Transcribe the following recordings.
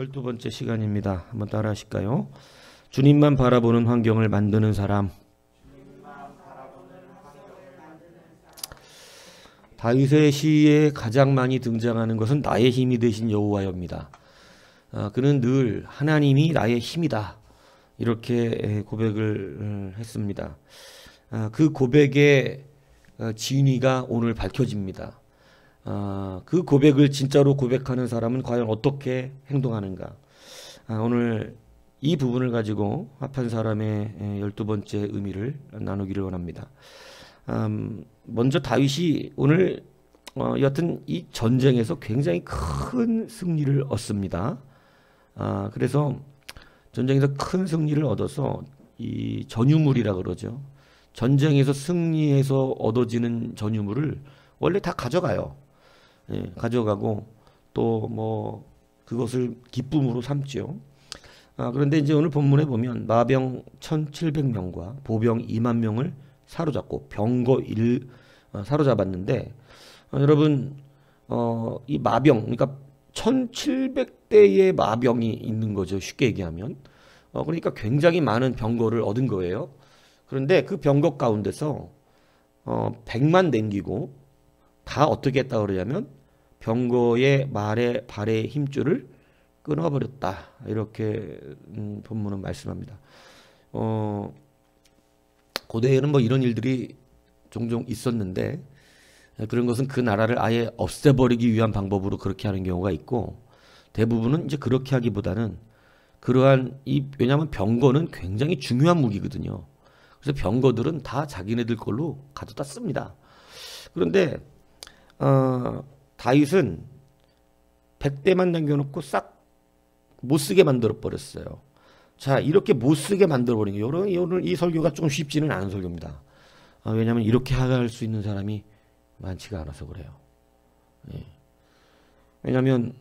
12번째 시간입니다. 한번 따라 하실까요? 주님만 바라보는 환경을 만드는 사람. 다윗의 시에 가장 많이 등장하는 것은 나의 힘이 되신 여호와여입니다. 그는 늘 하나님이 나의 힘이다, 이렇게 고백을 했습니다. 그 고백의 진위가 오늘 밝혀집니다. 그 고백을 진짜로 고백하는 사람은 과연 어떻게 행동하는가? 오늘 이 부분을 가지고 합한 사람의 12번째 의미를 나누기를 원합니다. 먼저 다윗이 오늘 여하튼 이 전쟁에서 굉장히 큰 승리를 얻습니다. 그래서 전쟁에서 큰 승리를 얻어서 이 전유물이라 그러죠. 전쟁에서 승리해서 얻어지는 전유물을 원래 다 가져가요. 가져가고 또 뭐 그것을 기쁨으로 삼죠. 그런데 이제 오늘 본문에 보면 마병 1,700명과 보병 2만 명을 사로잡고 병거 사로잡았는데, 여러분 이 마병, 그러니까 1,700대의 마병이 있는 거죠. 쉽게 얘기하면. 그러니까 굉장히 많은 병거를 얻은 거예요. 그런데 그 병거 가운데서 100만 남기고 다 어떻게 했다 그러냐면 병거의 말의 발의 힘줄을 끊어버렸다, 이렇게 본문은 말씀합니다. 고대에는 뭐 이런 일들이 종종 있었는데, 그런 것은 그 나라를 아예 없애버리기 위한 방법으로 그렇게 하는 경우가 있고, 대부분은 이제 그렇게 하기보다는 왜냐하면 병거는 굉장히 중요한 무기거든요. 그래서 병거들은 다 자기네들 걸로 가져다 씁니다. 그런데 다윗은 100대만 남겨놓고 싹 못쓰게 만들어 버렸어요. 자, 이렇게 못쓰게 만들어 버린 게 오늘 이 설교가 좀 쉽지는 않은 설교입니다. 왜냐하면 이렇게 할 수 있는 사람이 많지가 않아서 그래요. 왜냐하면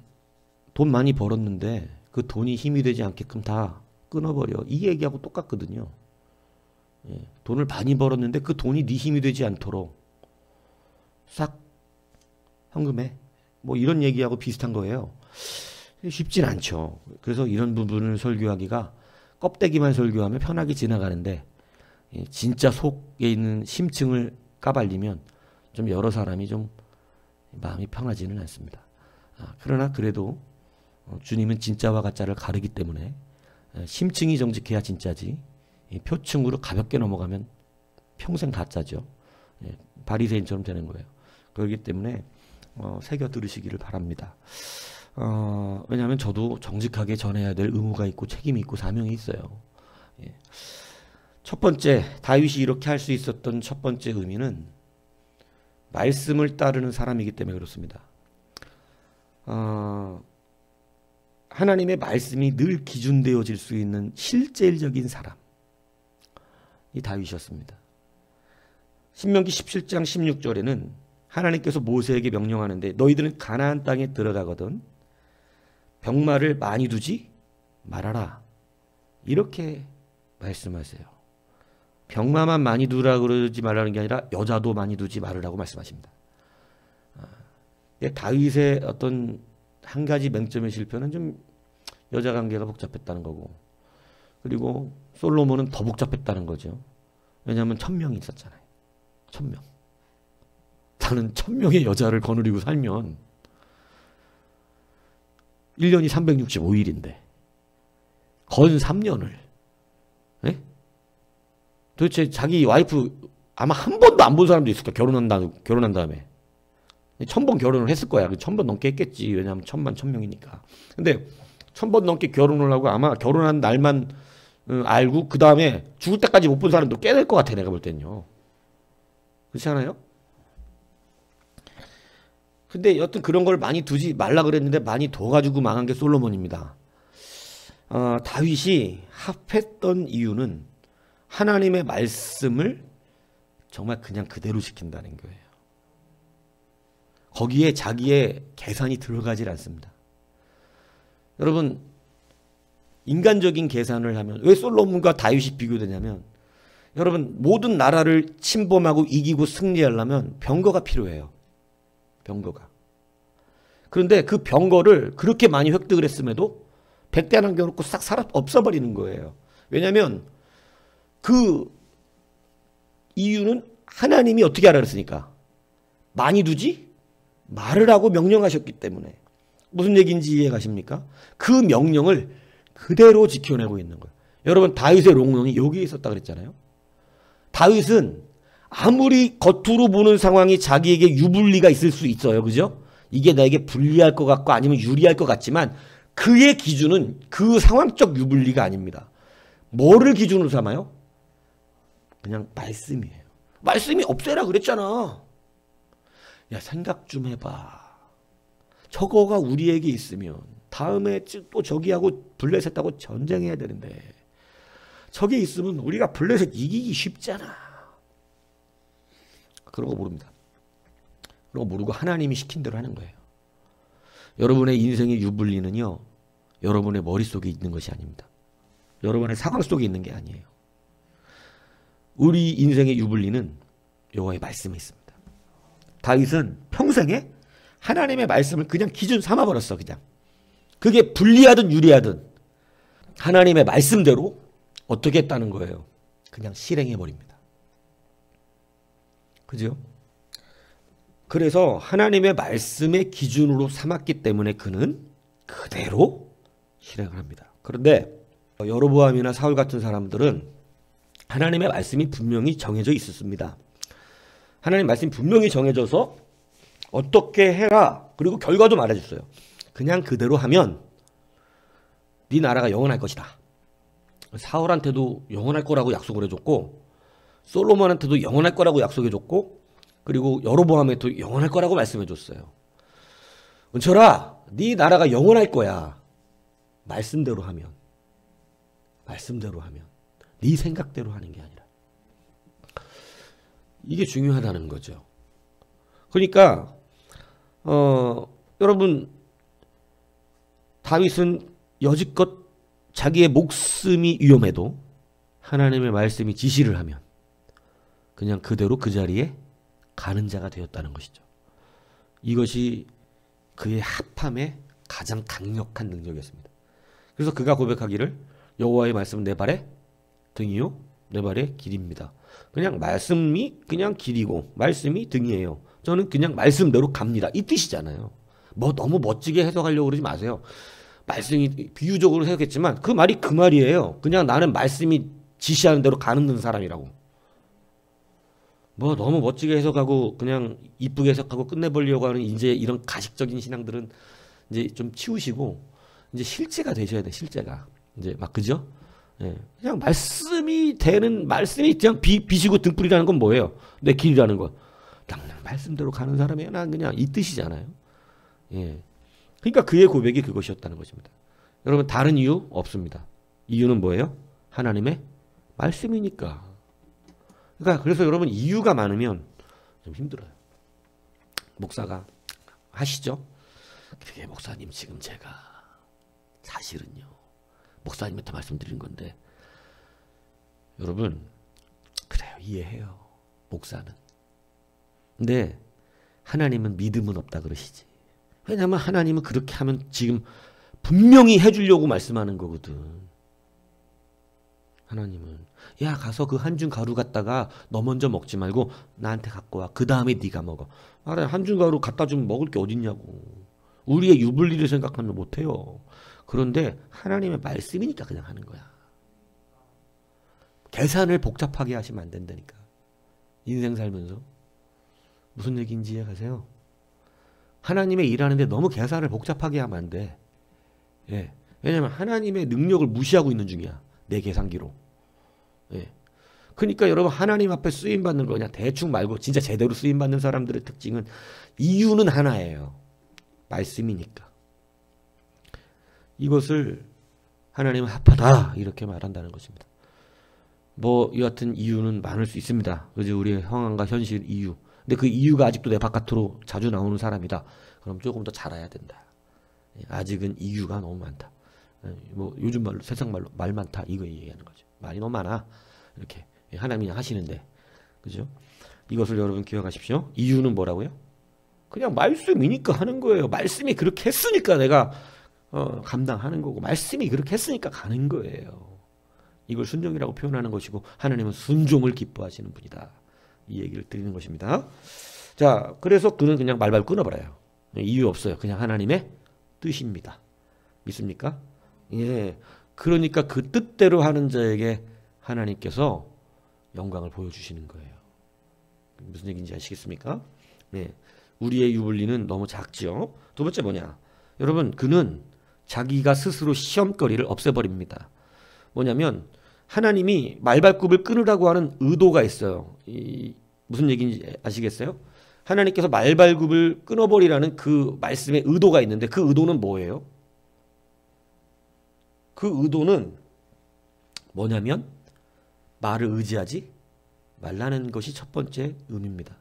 돈 많이 벌었는데 그 돈이 힘이 되지 않게끔 다 끊어버려, 이 얘기하고 똑같거든요. 돈을 많이 벌었는데 그 돈이 네 힘이 되지 않도록 싹 현금에, 뭐 이런 얘기하고 비슷한 거예요. 쉽진 않죠. 그래서 이런 부분을 설교하기가, 껍데기만 설교하면 편하게 지나가는데 진짜 속에 있는 심층을 까발리면 좀 여러 사람이 좀 마음이 편하지는 않습니다. 그러나 그래도 주님은 진짜와 가짜를 가르기 때문에 심층이 정직해야 진짜지, 표층으로 가볍게 넘어가면 평생 가짜죠. 바리새인처럼 되는 거예요. 그렇기 때문에 새겨 들으시기를 바랍니다. 왜냐하면 저도 정직하게 전해야 될 의무가 있고 책임이 있고 사명이 있어요. 첫 번째, 다윗이 이렇게 할 수 있었던 첫 번째 의미는 말씀을 따르는 사람이기 때문에 그렇습니다. 하나님의 말씀이 늘 기준되어질 수 있는 실제적인 사람, 이 다윗이었습니다. 신명기 17장 16절에는 하나님께서 모세에게 명령하는데, 너희들은 가나안 땅에 들어가거든 병마를 많이 두지 말아라, 이렇게 말씀하세요. 병마만 많이 두라 그러지 말라는 게 아니라 여자도 많이 두지 말으라고 말씀하십니다. 다윗의 어떤 한 가지 맹점의 실패는 좀 여자 관계가 복잡했다는 거고, 그리고 솔로몬은 더 복잡했다는 거죠. 왜냐하면 1000명이 있었잖아요. 1000명. 나는 1000명의 여자를 거느리고 살면 1년이 365일인데 건 3년을, 도대체 자기 와이프 아마 한 번도 안 본 사람도 있을 거야. 결혼한 다음에 1000번 결혼을 했을 거야. 1000번 넘게 했겠지. 왜냐하면 1000명이니까. 근데 1000번 넘게 결혼을 하고 아마 결혼한 날만 알고 그 다음에 죽을 때까지 못 본 사람도 꽤 될 것 같아, 내가 볼 때는요. 그렇지 않아요? 근데 여튼 그런 걸 많이 두지 말라 그랬는데 많이 둬가지고 망한 게 솔로몬입니다. 다윗이 합했던 이유는 하나님의 말씀을 정말 그냥 그대로 지킨다는 거예요. 거기에 자기의 계산이 들어가질 않습니다. 여러분, 인간적인 계산을 하면 왜 솔로몬과 다윗이 비교되냐면, 여러분 모든 나라를 침범하고 이기고 승리하려면 병거가 필요해요. 병거가. 그런데 그 병거를 그렇게 많이 획득을 했음에도 백대 남겨놓고 싹 없어버리는 거예요. 왜냐하면 그 이유는 하나님이 어떻게 하라 그랬으니까. 많이 두지 말을 하고 명령하셨기 때문에. 무슨 얘기인지 이해가십니까? 그 명령을 그대로 지켜내고 있는 거예요. 여러분 다윗의 롱롱이 여기에 있었다 그랬잖아요. 다윗은 아무리 겉으로 보는 상황이 자기에게 유불리가 있을 수 있어요. 그죠? 이게 나에게 불리할 것 같고 아니면 유리할 것 같지만 그의 기준은 그 상황적 유불리가 아닙니다. 뭐를 기준으로 삼아요? 그냥 말씀이에요. 말씀이 없애라 그랬잖아. 야, 생각 좀 해봐. 저거가 우리에게 있으면 다음에 또 저기하고 블레셋하고 전쟁해야 되는데 저게 있으면 우리가 블레셋 이기기 쉽잖아. 그런 거 모릅니다. 그런 거 모르고 하나님이 시킨 대로 하는 거예요. 여러분의 인생의 유불리는요, 여러분의 머릿속에 있는 것이 아닙니다. 여러분의 상황 속에 있는 게 아니에요. 우리 인생의 유불리는 여호와의 말씀에 있습니다. 다윗은 평생에 하나님의 말씀을 그냥 기준 삼아버렸어. 그냥 그게 불리하든 유리하든 하나님의 말씀대로 어떻게 했다는 거예요. 그냥 실행해버립니다. 그죠? 그래서 하나님의 말씀의 기준으로 삼았기 때문에 그는 그대로 실행을 합니다. 그런데 여로보암이나 사울 같은 사람들은 하나님의 말씀이 분명히 정해져 있었습니다. 하나님 말씀이 분명히 정해져서 어떻게 해라. 그리고 결과도 말해줬어요. 그냥 그대로 하면 네 나라가 영원할 것이다. 사울한테도 영원할 거라고 약속을 해줬고 솔로몬한테도 영원할 거라고 약속해줬고 그리고 여로보암한테도 영원할 거라고 말씀해줬어요. 은철아, 네 나라가 영원할 거야. 말씀대로 하면 네 생각대로 하는 게 아니라. 이게 중요하다는 거죠. 그러니까 여러분 다윗은 여지껏 자기의 목숨이 위험해도 하나님의 말씀이 지시를 하면 그냥 그대로 그 자리에 가는 자가 되었다는 것이죠. 이것이 그의 합함의 가장 강력한 능력이었습니다. 그래서 그가 고백하기를 여호와의 말씀은 내 발의 등이요 내 발의 길입니다. 그냥 말씀이 그냥 길이고 말씀이 등이에요. 저는 그냥 말씀대로 갑니다. 이 뜻이잖아요. 뭐 너무 멋지게 해석하려고 그러지 마세요. 말씀이 비유적으로 해석했지만 그 말이 그 말이에요. 그냥 나는 말씀이 지시하는 대로 가는 사람이라고. 뭐 너무 멋지게 해석하고 그냥 이쁘게 해석하고 끝내버리려고 하는 이제 이런 가식적인 신앙들은 이제 좀 치우시고 이제 실제가 되셔야 돼. 실제가 이제 막 그죠? 예. 그냥 말씀이 되는 말씀이 그냥 비시고 등불이라는 건 뭐예요? 내 길이라는 거. 그냥 말씀대로 가는 사람이야. 난 그냥 이 뜻이잖아요. 예. 그러니까 그의 고백이 그것이었다는 것입니다. 여러분 다른 이유 없습니다. 이유는 뭐예요? 하나님의 말씀이니까. 그러니까 그래서 여러분 이유가 많으면 좀 힘들어요. 목사가 하시죠? 그게 목사님 지금 제가 사실은요. 목사님한테 말씀드린 건데 여러분 그래요. 이해해요. 목사는. 근데 하나님은 믿음은 없다 그러시지. 왜냐하면 하나님은 그렇게 하면 지금 분명히 해주려고 말씀하는 거거든. 하나님은 야 가서 그 한 줌 가루 갖다가 너 먼저 먹지 말고 나한테 갖고 와. 그 다음에 네가 먹어. 알아요. 한 줌 가루 갖다 주면 먹을 게 어딨냐고. 우리의 유불리를 생각하면 못해요. 그런데 하나님의 말씀이니까 그냥 하는 거야. 계산을 복잡하게 하시면 안 된다니까. 인생 살면서. 무슨 얘기인지 이해가세요? 하나님의 일하는데 너무 계산을 복잡하게 하면 안 돼. 예. 왜냐면 하나님의 능력을 무시하고 있는 중이야. 내 계산기로. 예. 그러니까 여러분 하나님 앞에 쓰임받는 거 그냥 대충 말고 진짜 제대로 쓰임받는 사람들의 특징은 이유는 하나예요. 말씀이니까. 이것을 하나님은 합하다 이렇게 말한다는 것입니다. 뭐 여하튼 이유는 많을 수 있습니다. 그죠? 우리의 상황과 현실 이유. 근데 그 이유가 아직도 내 바깥으로 자주 나오는 사람이다. 그럼 조금 더 잘해야 된다. 아직은 이유가 너무 많다. 뭐 요즘 말로 세상 말로 말 많다 이거 얘기하는 거죠. 말이 너무 많아. 이렇게 하나님이 하시는데 그죠? 이것을 여러분 기억하십시오. 이유는 뭐라고요? 그냥 말씀이니까 하는 거예요. 말씀이 그렇게 했으니까 내가 감당하는 거고 말씀이 그렇게 했으니까 가는 거예요. 이걸 순종이라고 표현하는 것이고 하나님은 순종을 기뻐하시는 분이다. 이 얘기를 드리는 것입니다. 자, 그래서 그는 그냥 말발 끊어버려요. 이유 없어요. 그냥 하나님의 뜻입니다. 믿습니까? 예. 그러니까 그 뜻대로 하는 자에게 하나님께서 영광을 보여주시는 거예요. 무슨 얘기인지 아시겠습니까? 네. 우리의 유불리는 너무 작지요. 두 번째 뭐냐? 여러분, 그는 자기가 스스로 시험거리를 없애버립니다. 뭐냐면 하나님이 말발굽을 끊으라고 하는 의도가 있어요. 무슨 얘기인지 아시겠어요? 하나님께서 말발굽을 끊어버리라는 그 말씀의 의도가 있는데 그 의도는 뭐예요? 그 의도는 뭐냐면 말을 의지하지 말라는 것이 첫 번째 의미입니다.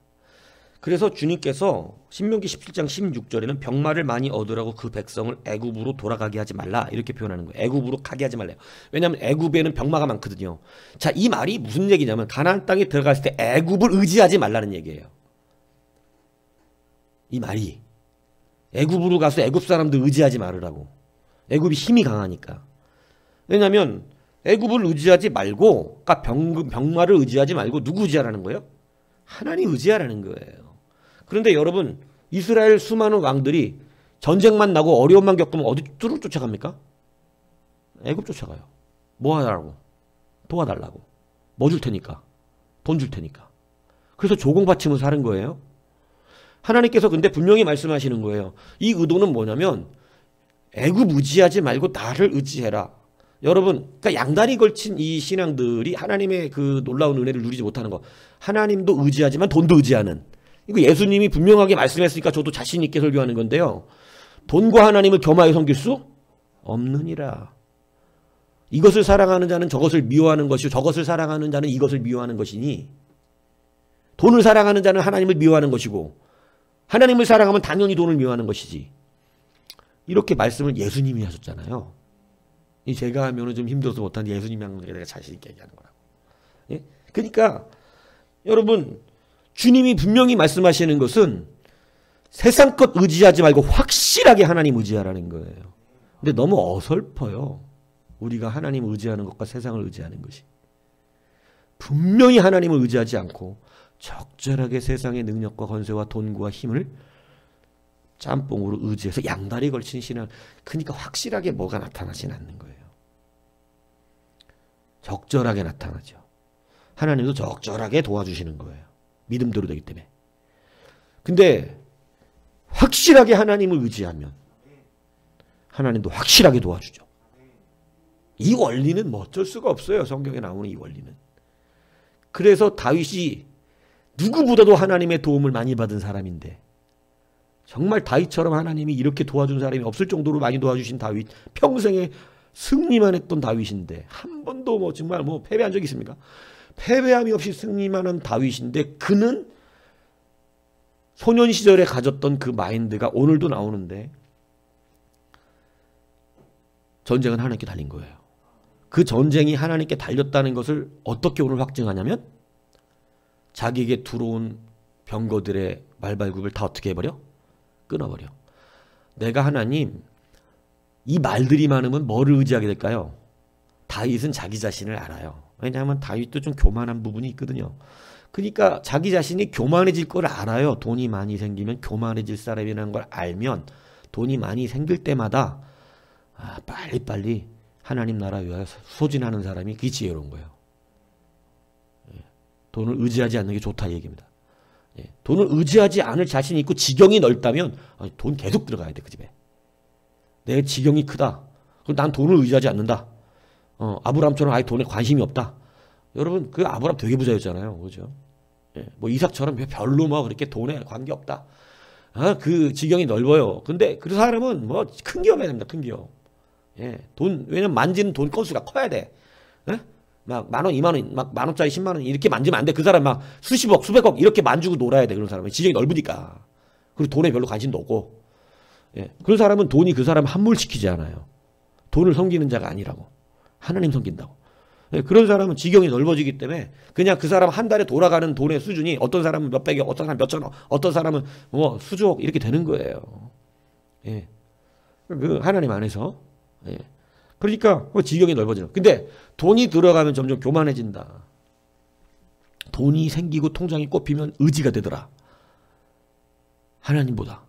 그래서 주님께서 신명기 17장 16절에는 병마를 많이 얻으라고 그 백성을 애굽으로 돌아가게 하지 말라 이렇게 표현하는 거예요. 애굽으로 가게 하지 말래요. 왜냐하면 애굽에는 병마가 많거든요. 자, 이 말이 무슨 얘기냐면 가나안 땅에 들어갔을 때 애굽을 의지하지 말라는 얘기예요. 이 말이 애굽으로 가서 애굽 사람들 의지하지 말으라고. 애굽이 힘이 강하니까. 왜냐하면 애굽을 의지하지 말고, 그러니까 병마를 의지하지 말고 누구 의지하라는 거예요? 하나님 의지하라는 거예요. 그런데 여러분, 이스라엘 수많은 왕들이 전쟁만 나고 어려움만 겪으면 어디로 쫓아갑니까? 애굽 쫓아가요. 뭐 하라고? 도와달라고. 뭐 줄 테니까? 돈 줄 테니까. 그래서 조공받치면서 사는 거예요. 하나님께서 근데 분명히 말씀하시는 거예요. 이 의도는 뭐냐면 애굽 의지하지 말고 나를 의지해라. 여러분, 그러니까 양다리 걸친 이 신앙들이 하나님의 그 놀라운 은혜를 누리지 못하는 거. 하나님도 의지하지만 돈도 의지하는. 이거 예수님이 분명하게 말씀했으니까 저도 자신 있게 설교하는 건데요. 돈과 하나님을 겸하여 섬길 수 없느니라. 이것을 사랑하는 자는 저것을 미워하는 것이요 저것을 사랑하는 자는 이것을 미워하는 것이니 돈을 사랑하는 자는 하나님을 미워하는 것이고 하나님을 사랑하면 당연히 돈을 미워하는 것이지. 이렇게 말씀을 예수님이 하셨잖아요. 제가 하면은 좀 힘들어서 못하는데 예수님이 하는 게 내가 자신 있게 얘기하는 거라고. 예? 그러니까 여러분, 주님이 분명히 말씀하시는 것은 세상 것 의지하지 말고 확실하게 하나님 의지하라는 거예요. 근데 너무 어설퍼요. 우리가 하나님 의지하는 것과 세상을 의지하는 것이. 분명히 하나님을 의지하지 않고 적절하게 세상의 능력과 권세와 돈과 힘을 짬뽕으로 의지해서 양다리 걸친 신앙. 그러니까 확실하게 뭐가 나타나진 않는 거예요. 적절하게 나타나죠. 하나님도 적절하게 도와주시는 거예요. 믿음대로 되기 때문에. 근데 확실하게 하나님을 의지하면 하나님도 확실하게 도와주죠. 이 원리는 뭐 어쩔 수가 없어요. 성경에 나오는 이 원리는. 그래서 다윗이 누구보다도 하나님의 도움을 많이 받은 사람인데 정말 다윗처럼 하나님이 이렇게 도와준 사람이 없을 정도로 많이 도와주신 다윗, 평생에 승리만 했던 다윗인데 한 번도 뭐 정말 뭐 패배한 적이 있습니까? 패배함이 없이 승리만 한 다윗인데 그는 소년 시절에 가졌던 그 마인드가 오늘도 나오는데 전쟁은 하나님께 달린 거예요. 그 전쟁이 하나님께 달렸다는 것을 어떻게 오늘 확증하냐면 자기에게 들어온 병거들의 말발굽을 다 어떻게 해버려? 끊어버려. 내가 하나님, 이 말들이 많으면 뭐를 의지하게 될까요? 다윗은 자기 자신을 알아요. 왜냐하면 다윗도 좀 교만한 부분이 있거든요. 그러니까 자기 자신이 교만해질 걸 알아요. 돈이 많이 생기면 교만해질 사람이라는 걸 알면 돈이 많이 생길 때마다 빨리빨리 하나님 나라 위하여 소진하는 사람이 그게 지혜로운 거예요. 돈을 의지하지 않는 게 좋다 이 얘기입니다. 돈을 의지하지 않을 자신이 있고 지경이 넓다면 돈 계속 들어가야 돼 그 집에. 내 지경이 크다. 그럼 난 돈을 의지하지 않는다. 아브라함처럼 아예 돈에 관심이 없다. 여러분 그 아브라함 되게 부자였잖아요. 그죠? 뭐 이삭처럼 별로 뭐 그렇게 돈에 관계없다. 그 지경이 넓어요. 근데 그 사람은 뭐 큰 기업해야 됩니다. 큰 기업. 왜냐면 만지는 돈 건수가 커야 돼. 막 10,000원, 20,000원, 막 10,000원짜리 10만원 이렇게 만지면 안 돼. 그 사람 막 수십억, 수백억 이렇게 만지고 놀아야 돼. 그런 사람은 지경이 넓으니까. 그리고 돈에 별로 관심도 없고. 그런 사람은 돈이 그 사람을 함몰시키지 않아요. 돈을 섬기는 자가 아니라고. 하나님 섬긴다고. 그런 사람은 지경이 넓어지기 때문에 그냥 그 사람 한 달에 돌아가는 돈의 수준이 어떤 사람은 몇백억, 어떤 사람은 몇천억, 어떤 사람은 뭐 수조억 이렇게 되는 거예요. 그 하나님 안에서. 예. 그러니까 지경이 넓어지는. 근데 돈이 들어가면 점점 교만해진다. 돈이 생기고 통장이 꼽히면 의지가 되더라. 하나님보다.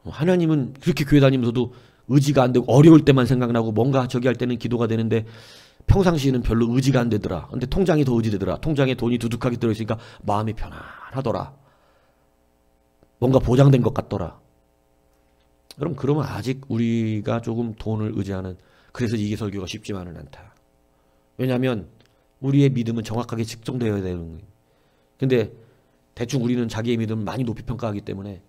하나님은 그렇게 교회 다니면서도 의지가 안 되고 어려울 때만 생각나고 뭔가 저기 할 때는 기도가 되는데 평상시에는 별로 의지가 안 되더라. 근데 통장이 더 의지되더라. 통장에 돈이 두둑하게 들어있으니까 마음이 편안하더라. 뭔가 보장된 것 같더라. 그러면 아직 우리가 조금 돈을 의지하는, 그래서 이게 설교가 쉽지만은 않다. 왜냐하면 우리의 믿음은 정확하게 측정되어야 되는 거예요. 근데 대충 우리는 자기의 믿음을 많이 높이 평가하기 때문에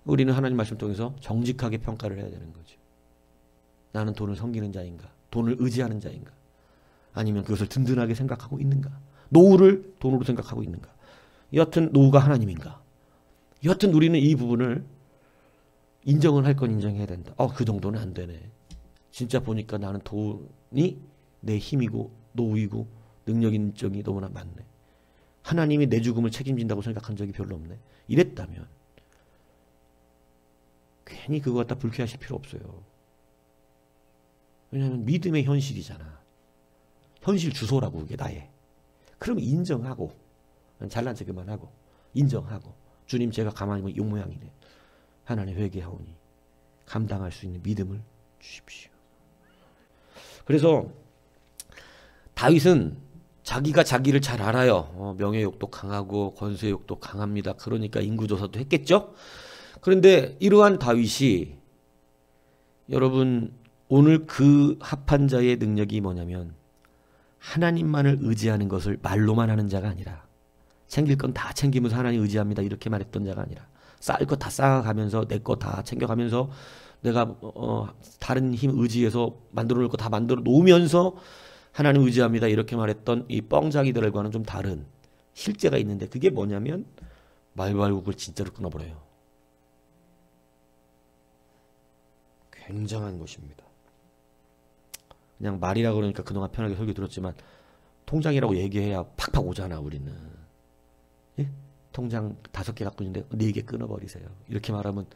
우리는 하나님 말씀 통해서 정직하게 평가를 해야 되는 거죠. 나는 돈을 섬기는 자인가? 돈을 의지하는 자인가? 아니면 그것을 든든하게 생각하고 있는가? 노후를 돈으로 생각하고 있는가? 여하튼 노후가 하나님인가? 여하튼 우리는 이 부분을 인정을 할 건 인정해야 된다. 그 정도는 안 되네. 진짜 보니까 나는 돈이 내 힘이고 노후이고 능력 인정이 너무나 많네. 하나님이 내 죽음을 책임진다고 생각한 적이 별로 없네. 이랬다면 괜히 그거 갖다 불쾌하실 필요 없어요. 왜냐하면 믿음의 현실이잖아. 현실 주소라고 그게 나의. 그럼 인정하고 잘난 체 그만하고 인정하고 주님 제가 가만히 보면 이 모양이네. 하나님 회개하오니 감당할 수 있는 믿음을 주십시오. 그래서 다윗은 자기가 자기를 잘 알아요. 명예욕도 강하고 권세욕도 강합니다. 그러니까 인구조사도 했겠죠. 그런데 이러한 다윗이 여러분 오늘 그 합한 자의 능력이 뭐냐면 하나님만을 의지하는 것을 말로만 하는 자가 아니라 챙길 건 다 챙기면서 하나님 의지합니다 이렇게 말했던 자가 아니라 쌓을 거 다 쌓아가면서 내 거 다 챙겨가면서 내가 다른 힘 의지해서 만들어 놓을 거 다 만들어 놓으면서 하나님 의지합니다 이렇게 말했던 이 뻥자기들과는 좀 다른 실제가 있는데 그게 뭐냐면 말발굽을 진짜로 끊어버려요. 굉장한 것입니다. 그냥 말이라 그러니까 그동안 편하게 설교 들었지만 통장이라고 얘기해야 팍팍 오잖아 우리는. 예? 통장 5개 갖고 있는데 4개 끊어버리세요. 이렇게 말하면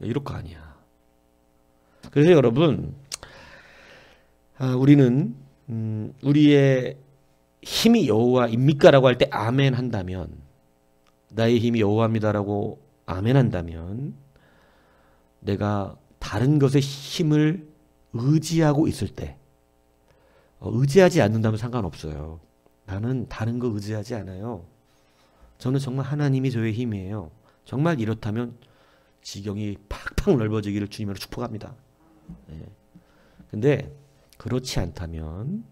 이럴 거 아니야. 그래서 여러분 우리는 우리의 힘이 여호와입니까? 라고 할 때 아멘 한다면 나의 힘이 여호와입니다라고 아멘 한다면 내가 다른 것의 힘을 의지하고 있을 때 의지하지 않는다면 상관없어요. 나는 다른 거 의지하지 않아요. 저는 정말 하나님이 저의 힘이에요. 정말 이렇다면 지경이 팍팍 넓어지기를 주님으로 축복합니다. 네. 근데 그렇지 않다면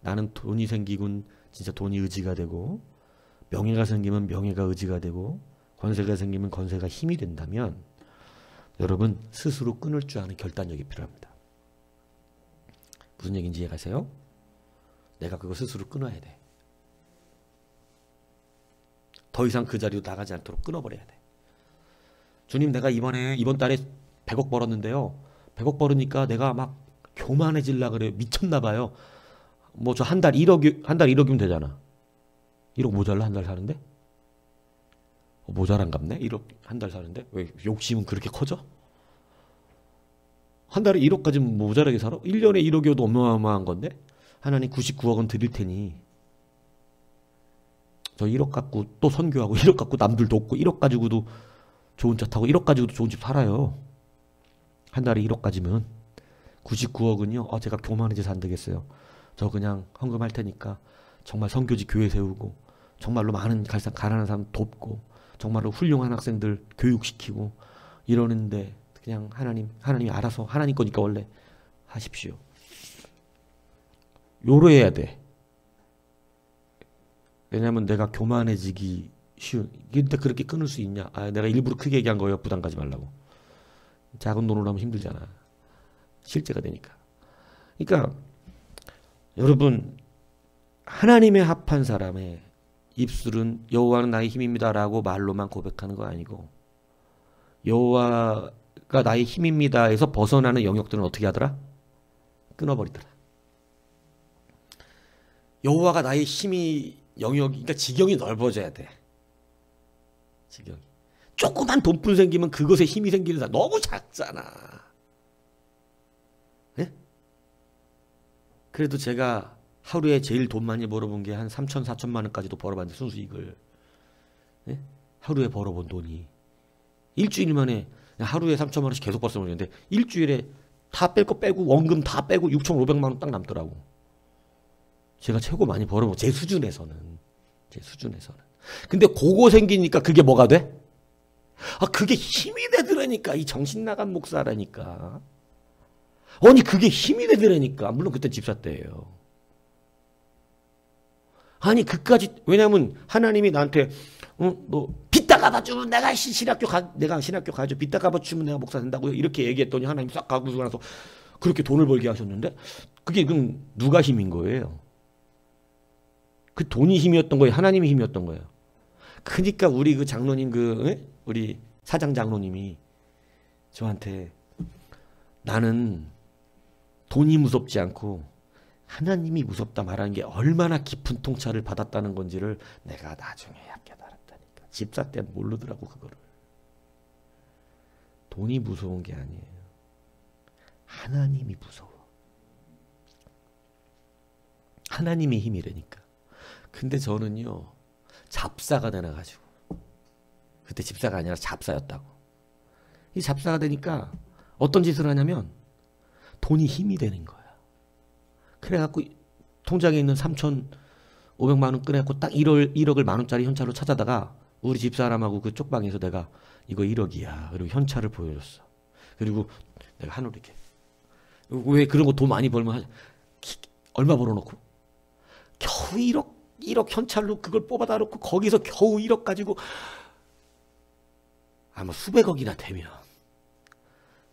나는 돈이 생기군 진짜 돈이 의지가 되고 명예가 생기면 명예가 의지가 되고 권세가 생기면 권세가 힘이 된다면 여러분 스스로 끊을 줄 아는 결단력이 필요합니다. 무슨 얘기인지 이해가세요? 내가 그거 스스로 끊어야 돼. 더 이상 그 자리로 나가지 않도록 끊어버려야 돼. 주님 내가 이번 달에 100억 벌었는데요. 100억 벌으니까 내가 막 교만해질라 그래요. 미쳤나 봐요. 뭐 저 한 달 1억이면 되잖아. 1억 모자라 한 달 사는데? 모자란갑네? 1억 한 달 사는데? 왜 욕심은 그렇게 커져? 한 달에 1억까지는 모자라게 살아? 1년에 1억이어도 어마어마한 건데? 하나님 99억은 드릴 테니 저 1억 갖고 또 선교하고 1억 갖고 남들 돕고 1억 가지고도 좋은 차 타고 1억 가지고도 좋은 집 살아요. 한 달에 1억 가지면 99억은요. 제가 교만해져서 안 되겠어요. 저 그냥 헌금할 테니까 정말 선교지 교회 세우고 정말로 많은 가난한 사람 돕고 정말로 훌륭한 학생들 교육시키고 이러는데 그냥 하나님이 알아서 하나님 거니까 원래 하십시오. 요로 해야 돼. 왜냐면 내가 교만해지기 쉬운. 근데 그렇게 끊을 수 있냐? 내가 일부러 크게 얘기한 거예요. 부담 가지 말라고. 작은 돈으로 하면 힘들잖아. 실제가 되니까. 그러니까 여러분 하나님의 합한 사람의 입술은 여호와는 나의 힘입니다라고 말로만 고백하는 거 아니고 여호와가 나의 힘입니다에서 벗어나는 영역들은 어떻게 하더라? 끊어버리더라. 여호와가 나의 힘이 영역이 그러니까 지경이 넓어져야 돼. 지경이. 조그만 돈뿐 생기면 그것에 힘이 생기는 사람 너무 작잖아. 네? 그래도 제가 하루에 제일 돈 많이 벌어본 게 한 3천, 4천만 원까지도 벌어봤는데 순수익을. 네? 하루에 벌어본 돈이 일주일 만에 하루에 3천만 원씩 계속 벌었는데 일주일에 다 뺄 거 빼고 원금 다 빼고 6,500만 원 딱 남더라고. 제가 최고 많이 벌어본 제 수준에서는. 근데 그거 생기니까 그게 뭐가 돼? 아, 그게 힘이 되더라니까. 이 정신 나간 목사라니까. 아니, 그게 힘이 되더라니까. 물론 그때 집사 때예요. 아니, 그까지. 왜냐면 하나님이 나한테 너 빚다 갚아주면 내가 신학교 가야죠. 빚다 갚아주면 내가 목사 된다고요. 이렇게 얘기했더니 하나님 싹 가고 나서 그렇게 돈을 벌게 하셨는데 그게 그럼 누가 힘인 거예요? 그 돈이 힘이었던 거예요? 하나님이 힘이었던 거예요? 그러니까 우리 그 장로님 우리 사장 장로님이 저한테 나는 돈이 무섭지 않고 하나님이 무섭다 말하는 게 얼마나 깊은 통찰을 받았다는 건지를 내가 나중에야 깨달았다니까. 집사 때는 모르더라고 그거를. 돈이 무서운 게 아니에요. 하나님이 무서워. 하나님의 힘이라니까. 근데 저는요 잡사가 되나가지고 그때 집사가 아니라 잡사였다고. 이 잡사가 되니까 어떤 짓을 하냐면 돈이 힘이 되는 거야. 그래갖고 통장에 있는 3,500만 원 꺼내갖고 딱 1억을 만원짜리 현찰로 찾아다가 우리 집사람하고 그 쪽방에서 내가 이거 1억이야. 그리고 현찰을 보여줬어. 그리고 내가 하늘로 이렇게. 왜 그런 거 돈 많이 벌면 얼마 벌어놓고 겨우 1억 현찰로 그걸 뽑아다 놓고 거기서 겨우 1억 가지고 아마 수백억이나 되면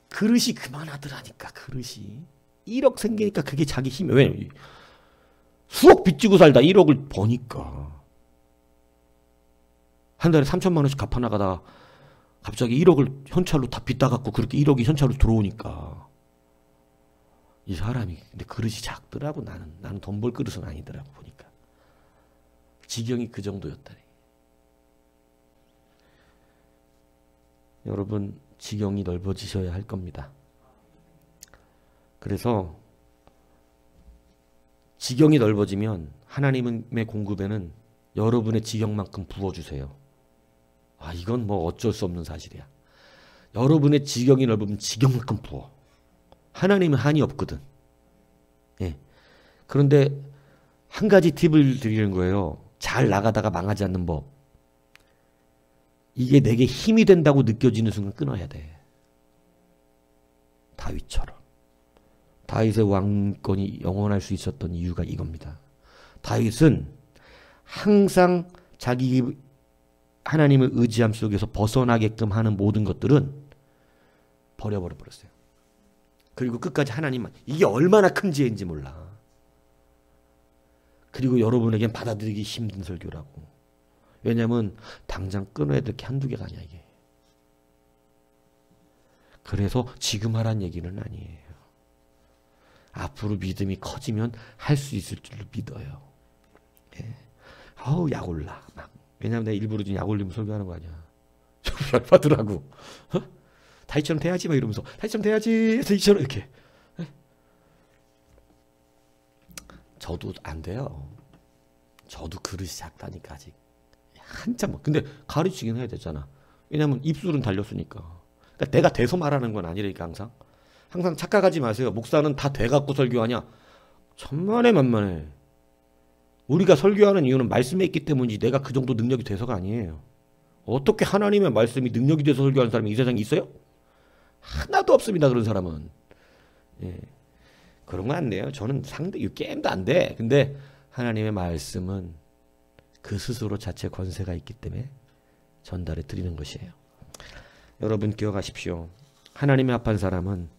그릇이 그만하더라니까. 그릇이 1억 생기니까 그게 자기 힘이야. 왜? 수억 빚지고 살다 1억을 버니까 한 달에 3천만 원씩 갚아나가다가 갑자기 1억을 현찰로 다 빚다 갖고 그렇게 1억이 현찰로 들어오니까 이 사람이 근데 그릇이 작더라고. 나는 돈 벌 그릇은 아니더라고 보니까. 지경이 그 정도였다니. 여러분 지경이 넓어지셔야 할 겁니다. 그래서 지경이 넓어지면 하나님의 공급에는 여러분의 지경만큼 부어주세요. 아, 이건 뭐 어쩔 수 없는 사실이야. 여러분의 지경이 넓으면 지경만큼 부어. 하나님은 한이 없거든. 예. 그런데 한 가지 팁을 드리는 거예요. 잘 나가다가 망하지 않는 법. 이게 내게 힘이 된다고 느껴지는 순간 끊어야 돼. 다윗처럼. 다윗의 왕권이 영원할 수 있었던 이유가 이겁니다. 다윗은 항상 자기 하나님을 의지함 속에서 벗어나게끔 하는 모든 것들은 버려버렸어요. 그리고 끝까지 하나님만. 이게 얼마나 큰 지혜인지 몰라. 그리고 여러분에겐 받아들이기 힘든 설교라고. 왜냐하면 당장 끊어야 될 게 한두 개가 아니야 이게. 그래서 지금 하란 얘기는 아니에요. 앞으로 믿음이 커지면 할 수 있을 줄로 믿어요. 예. 아우 약 올라. 막. 왜냐하면 내가 일부러 좀 약 올리면 설교하는 거 아니야. 좀 열받더라고. 어? 다윗처럼 돼야지 막 이러면서 다윗처럼 돼야지. 다윗처럼 이렇게. 예? 저도 안 돼요. 저도 그릇이 작다니까 아직. 한참. 근데 가르치긴 해야 되잖아. 왜냐하면 입술은 달렸으니까. 그러니까 내가 돼서 말하는 건 아니라니까 항상. 항상 착각하지 마세요. 목사는 다 돼갖고 설교하냐. 천만에 우리가 설교하는 이유는 말씀에 있기 때문이지 내가 그 정도 능력이 돼서가 아니에요. 어떻게 하나님의 말씀이 능력이 돼서 설교하는 사람이 이 세상에 있어요? 하나도 없습니다. 그런 사람은. 예. 그런 거 안 돼요. 저는 게임도 안 돼. 근데 하나님의 말씀은 그 스스로 자체 권세가 있기 때문에 전달해 드리는 것이에요. 여러분 기억하십시오. 하나님의 합한 사람은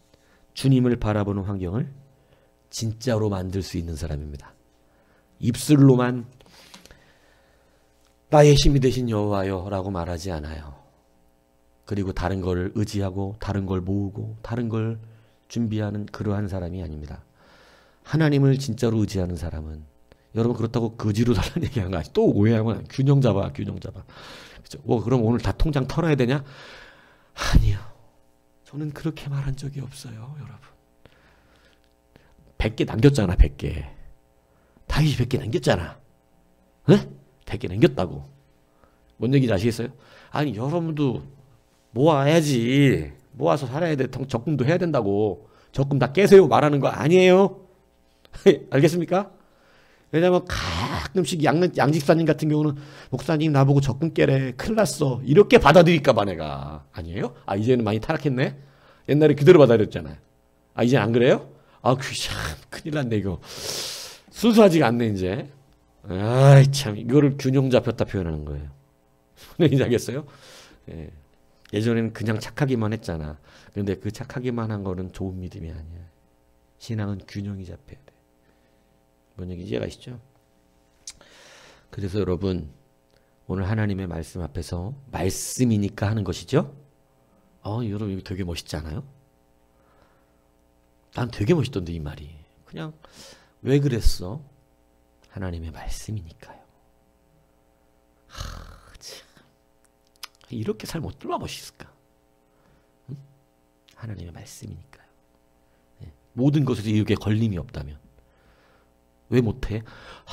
주님을 바라보는 환경을 진짜로 만들 수 있는 사람입니다. 입술로만 나의 힘이 되신 여호와여 라고 말하지 않아요. 그리고 다른 걸 의지하고 다른 걸 모으고 다른 걸 준비하는 그러한 사람이 아닙니다. 하나님을 진짜로 의지하는 사람은 여러분 그렇다고 거지로 달라는 얘기한 거 아니죠? 또 오해하면 균형 잡아, 균형 잡아. 그죠? 뭐 그럼 오늘 다 통장 털어야 되냐? 아니요. 저는 그렇게 말한 적이 없어요, 여러분. 100개 남겼잖아, 100개. 다윗이 100개 남겼잖아. 에? 100개 남겼다고. 뭔 얘기인지 아시겠어요? 아니, 여러분도 모아야지. 모아서 살아야 돼. 적금도 해야 된다고. 적금 다 깨세요 말하는 거 아니에요? 알겠습니까? 왜냐면 가끔씩 양집사님 같은 경우는 목사님 나보고 적금 깨래. 큰일 났어. 이렇게 받아들일까봐 내가. 아니에요? 아, 이제는 많이 타락했네? 옛날에 그대로 받아들였잖아요. 아, 이제는 안 그래요? 아, 참, 큰일 났네, 이거. 순수하지가 않네, 이제. 아이, 참, 이거를 균형 잡혔다 표현하는 거예요. 무슨 얘기인지 알겠어요? 예. 예전에는 그냥 착하기만 했잖아. 근데 그 착하기만 한 거는 좋은 믿음이 아니야. 신앙은 균형이 잡혀야 돼. 뭔 얘기인지 이해가시죠? 그래서 여러분, 오늘 하나님의 말씀 앞에서 말씀이니까 하는 것이죠? 여러분, 이거 되게 멋있지 않아요? 난 되게 멋있던데, 이 말이. 그냥, 왜 그랬어? 하나님의 말씀이니까요. 참. 이렇게 살면 얼마나 멋있을까? 응? 하나님의 말씀이니까요. 네. 모든 것에서 이렇게 걸림이 없다면. 왜 못해?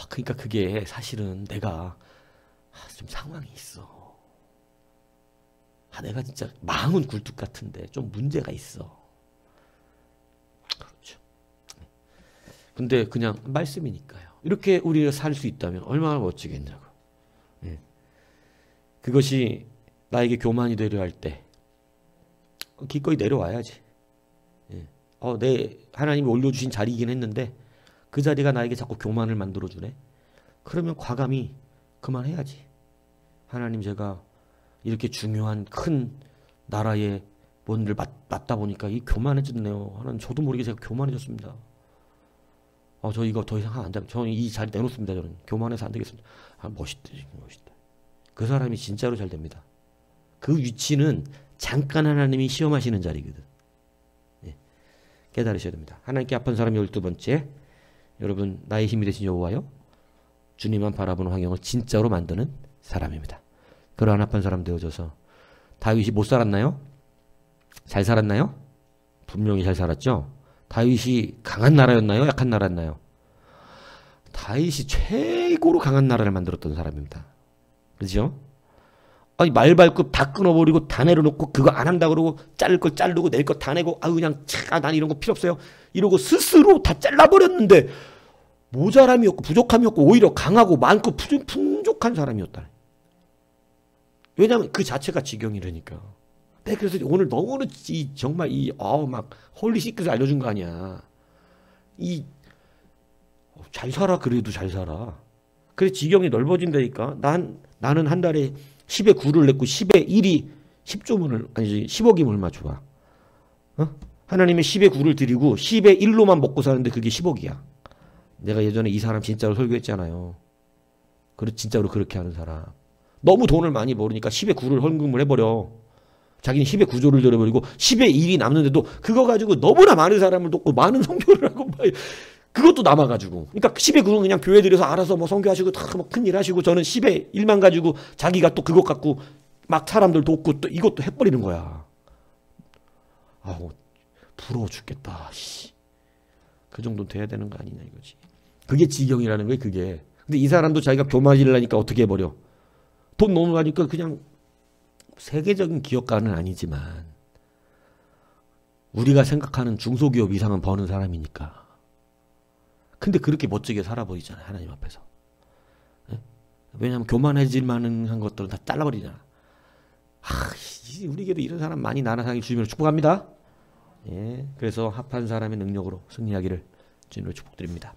그러니까 그게 사실은 내가 좀 상황이 있어. 내가 진짜 마음은 굴뚝 같은데 좀 문제가 있어. 그렇죠. 근데 그냥 말씀이니까요. 이렇게 우리가 살 수 있다면 얼마나 멋지겠냐고. 예. 그것이 나에게 교만이 되려 할 때 기꺼이 내려와야지. 예. 내 하나님이 올려주신 자리이긴 했는데 그 자리가 나에게 자꾸 교만을 만들어주네. 그러면 과감히 그만해야지. 하나님, 제가 이렇게 중요한 큰 나라의 뭔를 맡다 보니까 이 교만해졌네요. 하나님, 저도 모르게 제가 교만해졌습니다. 저 이거 더 이상 안 돼. 저는 이 자리 내놓습니다. 저는 교만해서 안 되겠습니다. 멋있다, 멋있다. 그 사람이 진짜로 잘 됩니다. 그 위치는 잠깐 하나님이 시험하시는 자리거든. 예. 깨달으셔야 됩니다. 하나님께 합한 사람이 12번째, 여러분, 나의 힘이 되신 여호와여, 주님만 바라보는 환경을 진짜로 만드는 사람입니다. 그러한 합한 사람 되어져서 다윗이 못 살았나요? 잘 살았나요? 분명히 잘 살았죠. 다윗이 강한 나라였나요? 약한 나라였나요? 다윗이 최고로 강한 나라를 만들었던 사람입니다. 그죠? 말 발굽 다 끊어버리고 다 내려놓고 그거 안 한다 그러고 자를 걸 자르고 낼 거 다 내고 그냥 난 이런 거 필요 없어요. 이러고 스스로 다 잘라버렸는데 모자람이 없고 부족함이 없고 오히려 강하고 많고 풍족한 사람이었다. 왜냐하면 그 자체가 지경이라니까. 네, 그래서 오늘 너무나 정말 막 홀리 시크릿 알려준 거 아니야. 잘 살아. 그래도 잘 살아. 그래 지경이 넓어진다니까. 나는 한 달에 10에 9를 냈고 10에 1이 10조문을 아니지 10억이면 얼마 좋아. 하나님의 10에 9를 드리고 10에 1로만 먹고 사는데 그게 10억이야. 내가 예전에 이 사람 진짜로 설교했잖아요. 진짜로 그렇게 하는 사람. 너무 돈을 많이 벌으니까 10에 9를 헌금을 해버려. 자기는 10에 9조를 들여버리고 10에 1이 남는데도 그거 가지고 너무나 많은 사람을 돕고 많은 선교를 하고 그것도 남아가지고. 그러니까 10에 9는 그냥 교회 들여서 알아서 뭐 선교하시고 다 뭐 큰일 하시고, 저는 10에 1만 가지고 자기가 또 그것 갖고 막 사람들 돕고 또 이것도 해버리는 거야. 부러워 죽겠다. 그 정도 돼야 되는 거 아니냐 이거지. 그게 지경이라는 거예요, 그게. 근데 이 사람도 자기가 교만이라니까 어떻게 해버려. 돈 너무 가니까 그냥 세계적인 기업가는 아니지만 우리가 생각하는 중소기업 이상은 버는 사람이니까. 근데 그렇게 멋지게 살아버리잖아요, 하나님 앞에서. 예? 왜냐하면 교만해질 만한 것들은 다 잘라버리잖아. 우리에게도 이런 사람 많이 나타나기 주님으로 축복합니다. 예, 그래서 합한 사람의 능력으로 승리하기를 주님으로 축복드립니다.